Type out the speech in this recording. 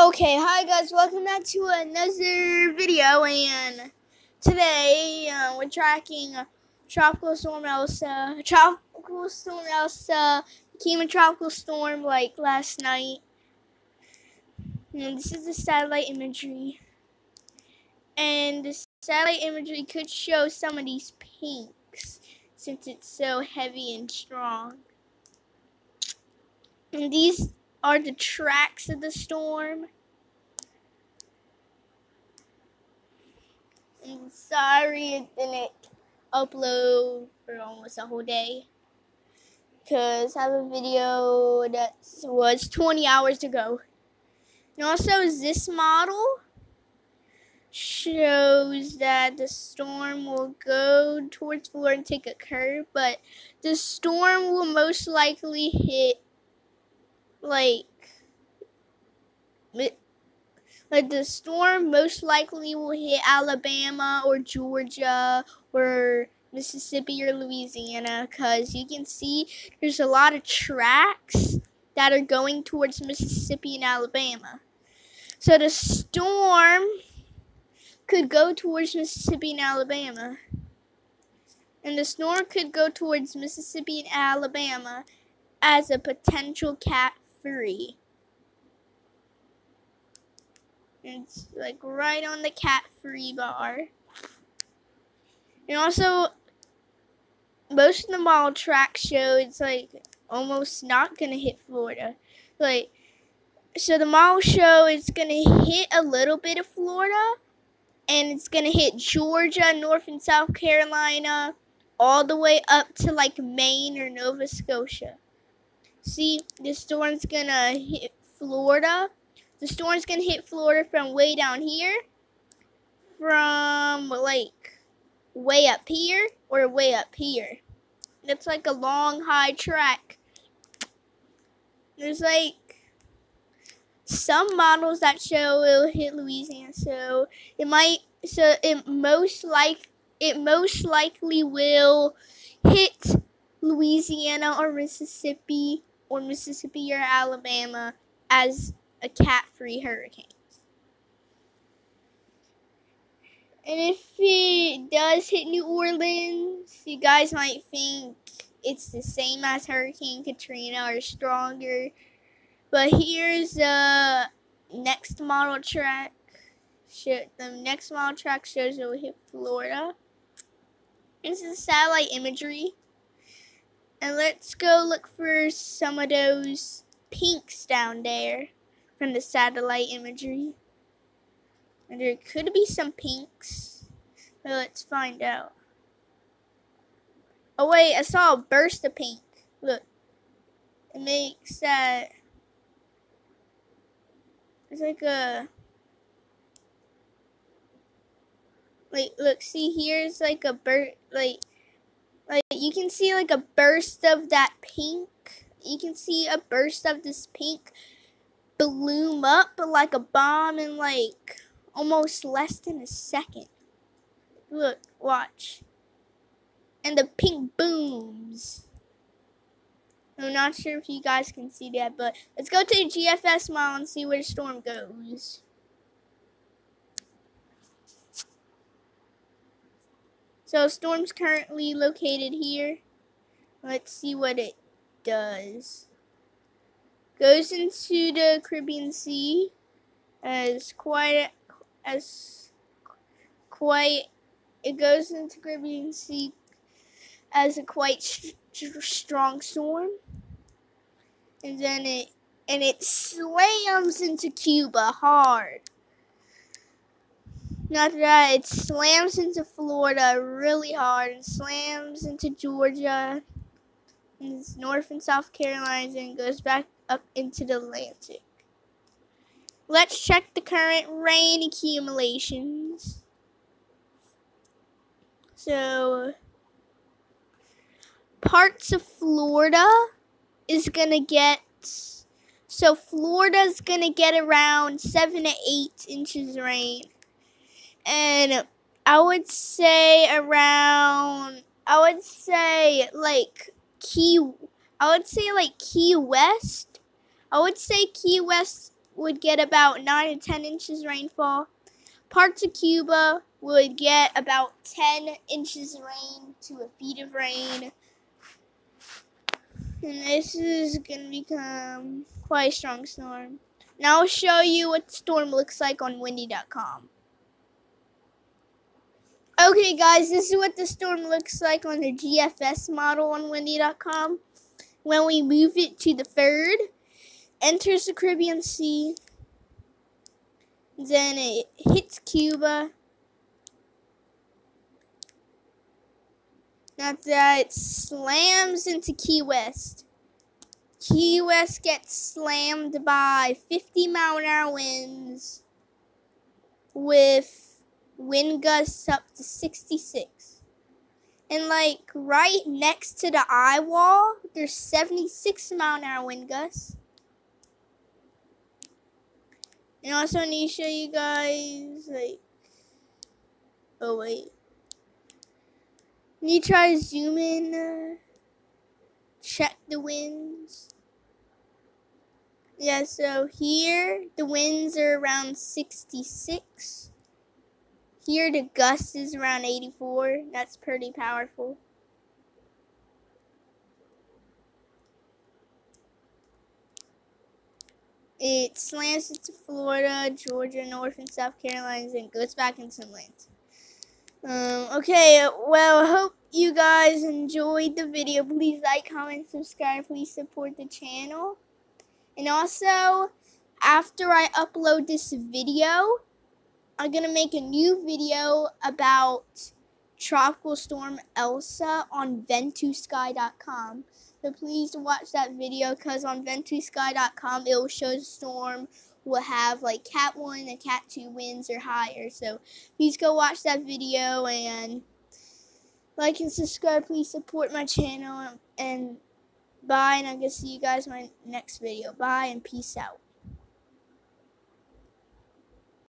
Okay, hi guys, welcome back to another video, and today we're tracking Tropical Storm Elsa. Tropical Storm Elsa became a tropical storm like last night, and this is the satellite imagery. And the satellite imagery could show some of these pinks since it's so heavy and strong. And these are the tracks of the storm. I'm sorry it didn't upload for almost a whole day, because I have a video that was 20 hours ago. And also this model shows that the storm will go towards Florida and take a curve, but the storm will most likely hit the storm most likely will hit Alabama or Georgia or Mississippi or Louisiana, because you can see there's a lot of tracks that are going towards Mississippi and Alabama. So the storm could go towards Mississippi and Alabama. And the storm could go towards Mississippi and Alabama as a potential Cat 3. It's like right on the Cat 3 bar. And also, most of the model tracks show it's like almost not gonna hit Florida. So the model show it's gonna hit a little bit of Florida, and it's gonna hit Georgia, North and South Carolina, all the way up to like Maine or Nova Scotia. See, the storm's gonna hit Florida. The storm's gonna hit Florida from way down here, from like way up here, or way up here. It's like a long high track. There's like some models that show it'll hit Louisiana, so it most likely will hit Louisiana or Mississippi or Alabama as a Cat 3 hurricane. And if it does hit New Orleans, you guys might think it's the same as Hurricane Katrina or stronger. But here's the next model track. The next model track shows it will hit Florida. This is satellite imagery. And let's go look for some of those pinks down there from the satellite imagery. And there could be some pinks. But let's find out. Oh wait, I saw a burst of pink. Look. It makes that. It's like a. Look, see, here's like a burst. Like you can see like a burst of that pink. You can see a burst of this pink bloom up like a bomb in like almost less than a second. Look, watch. And the pink booms. I'm not sure if you guys can see that, but let's go to the GFS model and see where the storm goes. So the storm's currently located here. Let's see what it does. Goes into the Caribbean Sea it goes into Caribbean Sea as a quite strong storm, and then it slams into Cuba hard. Not that, it slams into Florida really hard and slams into Georgia and North and South Carolina and goes back up into the Atlantic. Let's check the current rain accumulations. So, parts of Florida is gonna get. So Florida's gonna get around 7 to 8 inches of rain, and I would say Key West. I would say Key West would get about 9 to 10 inches rainfall. Parts of Cuba would get about 10 inches of rain to a feet of rain. And this is going to become quite a strong storm. Now I'll show you what the storm looks like on windy.com. Okay guys, this is what the storm looks like on the GFS model on windy.com. When we move it to the third, enters the Caribbean Sea, then it hits Cuba. After that, it slams into Key West. Key West gets slammed by 50-mile-an-hour winds with wind gusts up to 66. And like right next to the eye wall, there's 76-mile-an-hour wind gusts. And also I need to show you guys like, oh wait. Need to try to zoom in, check the winds. Yeah, so here the winds are around 66. Here the gust is around 84. That's pretty powerful. It slams into Florida, Georgia, North and South Carolina, and goes back into Atlanta. Okay, well, I hope you guys enjoyed the video. Please like, comment, subscribe. Please support the channel. And also, after I upload this video, I'm going to make a new video about Tropical Storm Elsa on ventusky.com. So please watch that video, because on ventusky.com it will show the storm will have like Cat 1 and Cat 2 winds or higher. So please go watch that video and like and subscribe. Please support my channel, and bye, and I'm going to see you guys in my next video. Bye and peace out.